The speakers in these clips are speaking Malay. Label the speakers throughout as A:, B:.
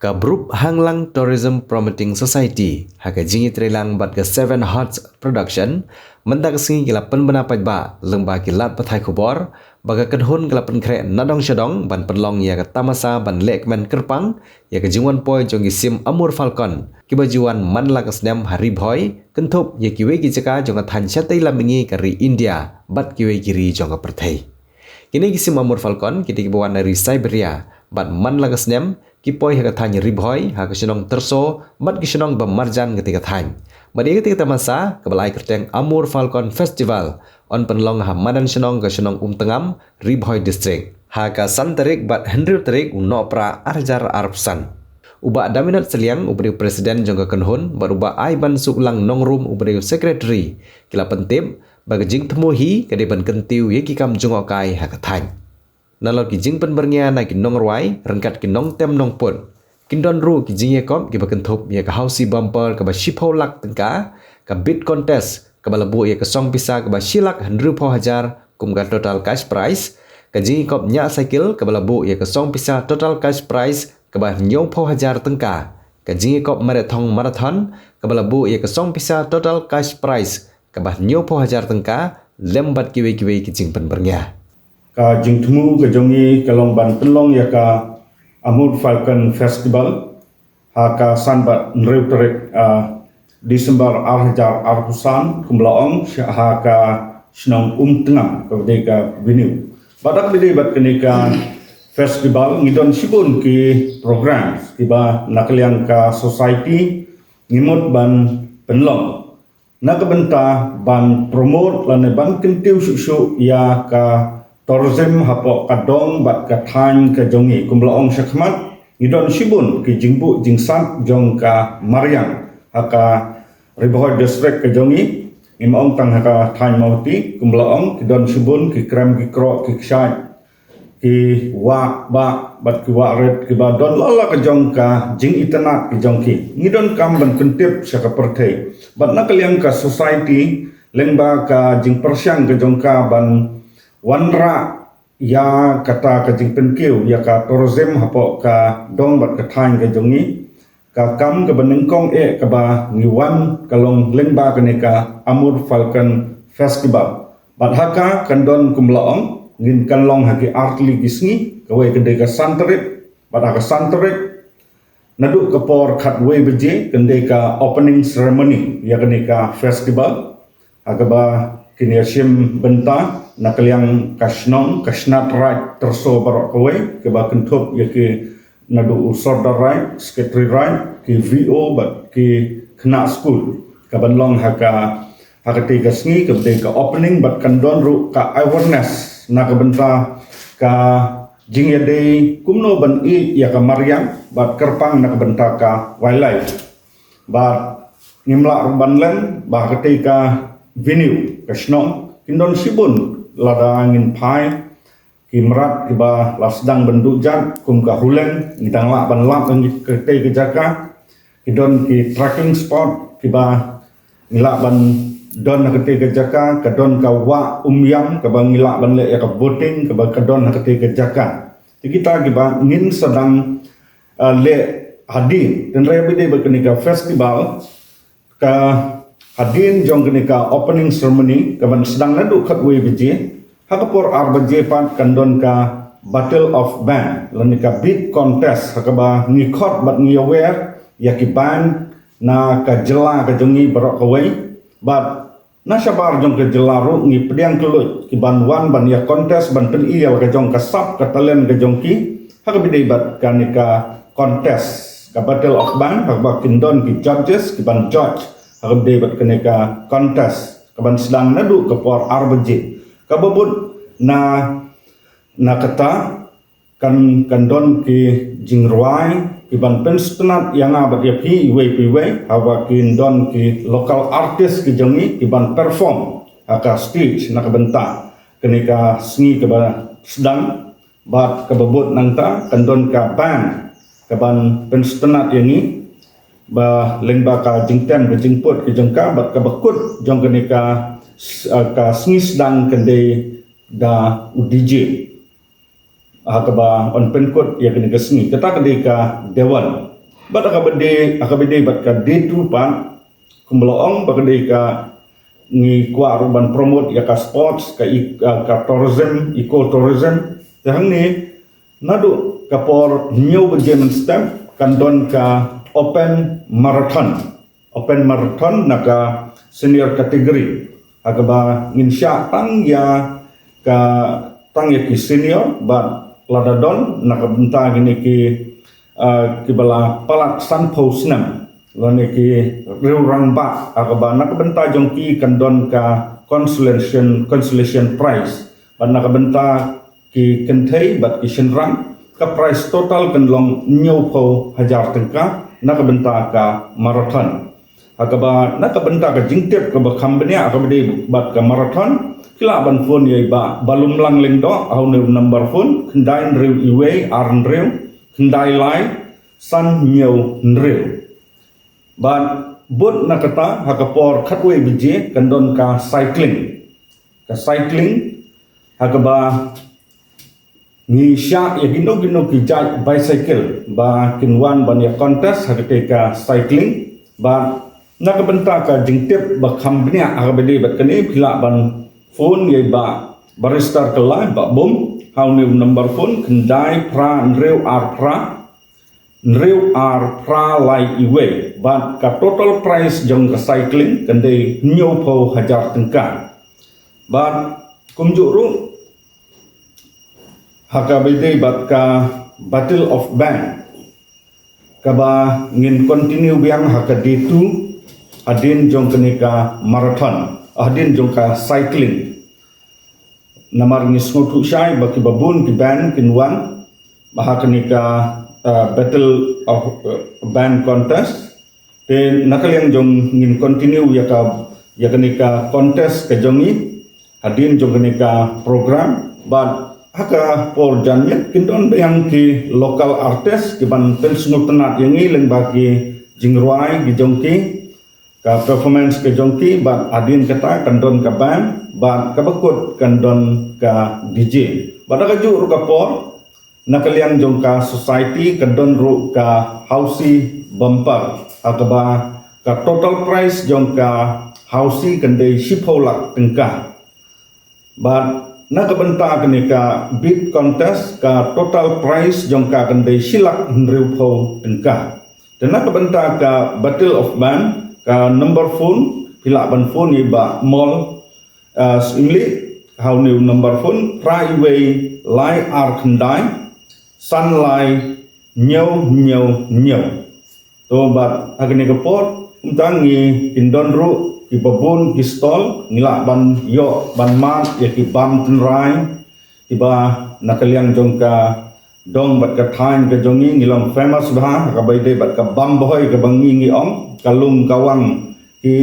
A: Ka Group Hanglang Tourism Promoting Society haka jingi trelang bat ke Seven Hearts Production mentak singi kila penbenapaj ba lengba kilat pathai khubor baga kedhun kila penkre nadong syadong ban penlong ya ke tamasa ban lekmen kerpang ya ke jingwan poi jongi sim Amur Falcon kibajuan manla kesnem hari boy kentup ya kiwe gijaka jonga than chatai lamingi kari India bat kiwe kiri jonga perthai kini kisim Amur Falcon kiti kibawan dari Siberia bat manla kesnem kipoi haka thany ribhoi haka sinong terso mat kisinong bamarjan ketika thany madi ketika tamasa kebalai kerteng Amur Falcon Festival on penlong hamanan sinong ke sinong tengam ribhoi district haka santarik bat Henry tarik unopra arjar arpsan uba daminat seliang ubri presiden jongga kenhun baruba aiban suklang nongrum ubri secretary kila pentip bagajing temuhi kadiban kentiu yeki kam jongokai haka thany nalor ki jing pen bernya na ki nong rwai rengkat ki nong tem nong pun kindon ru ki jing yakop ki bakentup ya ka housey bumper ka ba shipho lak tengka ka bid contest ka balabu ya ka song pisa ka ba shilak 100,000 kum ka total cash prize ka jing yakop nya cycle ka balabu ya ka song pisa total cash prize ka ba 90,000 tengka ka jing yakop marathon ka balabu ya ka song pisa total cash prize ka ba 90,000 tengka lembat kiwe ki jing pen bernya
B: ka jingtemu ke jongi kalong ban penlong ya ka Amur Falcon Festival ha ka sanbat nreutrek Desember arjar arpusan kumlaong ha ka snong tengam ka deka venue badak dide bat kenika festival ngidon sibun ki program tiba nakliang ka society ngimut ban penlong nak benta ban promote lan ban kentiu susu ya ka tourism hapo kadong bat kathany ka jongi kumlaong syakmat ngidon sibun ki jingbu jingsat jong ka Mariang haka Ribohoi district ka jongi imaong tang haka thany mauti kumlaong kidon sibun ki krem ki kro ki ksat ki wa ba bat ki wa red ki ba don lala ka jong ka jing itanat ki jong ki ngidon kam ban kentip syaka perthai bat nakaliang ka society lengba ka jing persyang ka jong ka ban wanra ya kata ka jing penkiu ya ka tourism hapo ka dong bat ka thang ka jongi ka kam ka benengkong ka ba ngiwan kalong lengba ka neka Amur Falcon Festival bat haka kandon kumlaong ngin kanlong haki artli gisngi kawai kedai ka santerik bat haka santerik naduk ka por khatway beje kendai ka opening ceremony ya ka neka festival haka ba kiniasim benta nakaliang kasnong kasnat right terso barok kawai ke ba kentup ya ke nadu usorder right secretary right ki VO bat ki kena school ka banlong haka tiga sngi ke ka opening bat kandon ru ka awareness na ka benta ka jingya day kumno ban ya ka Mariang bat kerpang na ka benta ka wildlife bat ngimla banlen ba ketika venue kasnong kindon sibun lada angin pai kimrat kiba lasdang bendujat kum ka hulen ngidang la ban lap ngi kete ke jaka kidon ki trekking spot kiba ngila ban don kete ke jaka kadon ka wa umyam ka bang ngila ban le ya ka boating ka ba kadon kete ke jaka kita kiba ngin sedang le hadir dan rebide berkenika festival ka hadin jong kenika opening ceremony kaban sedang nadu khatwe beje hakapor arbaje pat kandon ka battle of band lanika beat contest hakaba ngikot bat ngiawer yakiban na ka jela ka jongi barok kawai bat nasabar jong ka jelaru ngi pediang kelut kiban wan ban ya contest ban pen iya ka jong ka sap ka talen ka jongki hakabide bat kanika contest ka battle of band hakaba kindon ki judges kiban judge harap bat keneka kontes kaban sedang nadu ke por arbaje kababut na kata kan kandon ki jingruai iban penstenat yang abat ya piwe hawa kindon ki local artist ki jongi iban perform aka stage nak benta keneka sngi kaba sedang bat kababut nangta kandon ka band kaban penstenat yang ni ba lengba ka jingtem ke jingput ke jengka bat ka bakut jong kenika ka sngis dang kende da udj ha ka ba on penkut ya kenika sngi kata kenika dewan Bat akabede bat ka D2 pan kumloong bakade ka ngi kwa ruban promote ya ka sports ka tourism, eco-tourism. Tahang ni nadu kapor new German step kandon ka open marathon. Open marathon naka senior kategori. Agaba nginsya tang ya ki senior bat ladadon naka benta gini ki bala palat sanpo senam lone ki riurang ba agaba naka benta jongki kandon ka consolation prize ban naka benta ki kentai bat ki shenrang ka prize total kanlong nyopo hajar tengka naka benta ka marathon agaba naka benta ka jingtep ka bakambenya agaba bat ka marathon kila ban phone ye ba balum lang leng do au ne number phone kendai riu iwe arn riu kendai lai san nhiều nreu ban bot nakata hakapor khatwe bije kandon ka cycling hakaba ni sha yagindo ki jai bicycle ba kinwan ban ya contest hakate ka cycling ba nakabenta ka jingtep ba khambnya akabede bat kane phila ban phone ye ba baristar kelai ba bom hau ne number phone kendai pra nreu pra lai iwe but ka total price jong ka cycling kende nyopo hajar tengka but kumjuru hakabede bat ka battle of band kaba ngin continue biang hakaditu adin jong kenika marathon adin jong ka cycling namar ngisngotu syai baki babun ki band kinwan bahakenika battle of band contest te nakal yang jong ngin continue ya kenika contest ke jongi hadin jong kenika program but haka por jannya kindon yang ki local artist ki ban pensngu tenat yang ileng bagi jingruai ki jongki ka performance ke jongki but adin kata kandon ka band but kabakut kandon ka DJ badaka ju ka por nakaliang jong ka society kadon ru ka housey bumper ataba ka total price jong ka housey kande shipolak tengka but nakabenta kenika bid contest ka total price jong ka kande silak nriupo tengka dan nakabenta ka battle of band ka number phone pila ban phone iba mall imli how new number phone praiway lai ar khandai sunlight nyau to bat agni kapor untangi indon ru ki babun ki stall ngila ban yo ban mat ya ki bam tenrai iba nakaliang jongka dong bat ka thain ka jongi ngilong famous ba ka baide bat ka bam boy ka bangi ngi om kalung kawang ki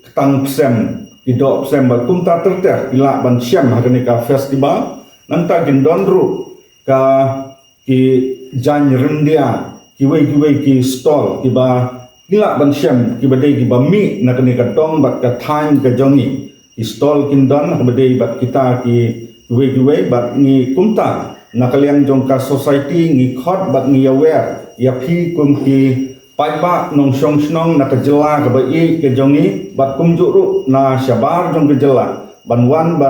B: ketang psem ki do psem bat kumta terter ila ban syam agni ka festival nanta kindon ru ka ki jan rendia ki wei ki stall ki ba gila ban syam ki badai ki ba mi na kani ka dong bat ka thain ka jongi ki stall kindon ka badai bat kita ki wei bat ni kumta na kaliang jong ka society ngi khot bat ngi aware ya phi kum ki pai ba nong song snong na ka jela ka ba i ke jongi bat kum ju ru na syabar jong ke jela ban wan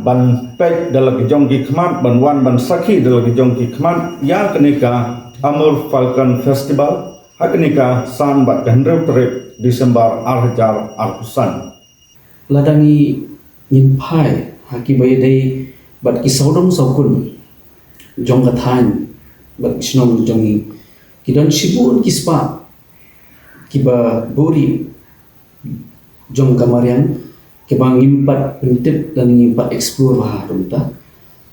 B: ban pek dalam kejong ki khmat ban wan ban sakhi dalam kejong ki khmat ya kenika Amur Falcon Festival hakenika san bat kendreu trip Desember arjar arkusan
C: ladangi nyimpai haki bayi dai bat kisaudong saukun jong kathan bat kisnom jongi kidan sibun kispa kiba buri jong kamarian kebang ngimpat pentip dan ngimpat explore bah rumta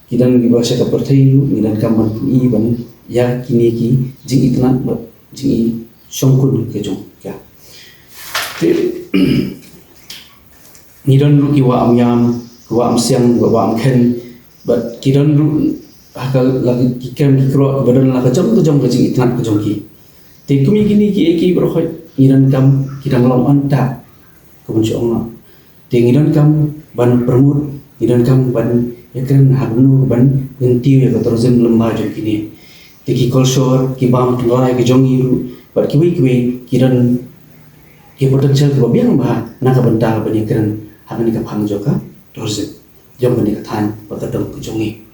C: kidan giba sa kapertayu ngidan kaman iban ya kini ki jing itnan bat jing songkun ke jong ya ngidan ru ki wa amyam wa amsiang wa amken bat kidan ru hakal lagi kikem kikro badan la kajam to jong ke jing itnan ke jong ki te kumi kini ki eki berkhoi ngidan kam kidang long anta kubunci ongna tingidan kam ban permut ngidan kam ban yakan habnu ban gentiu ya tourism lembah jom kini ki culture ki bam tulai ki jongi bat ki wi kiran ki potential ki biang ba na ka benda ba ni kiran hanan ka phang joka tourism jom ba ni ka than ba ka dong ki jongi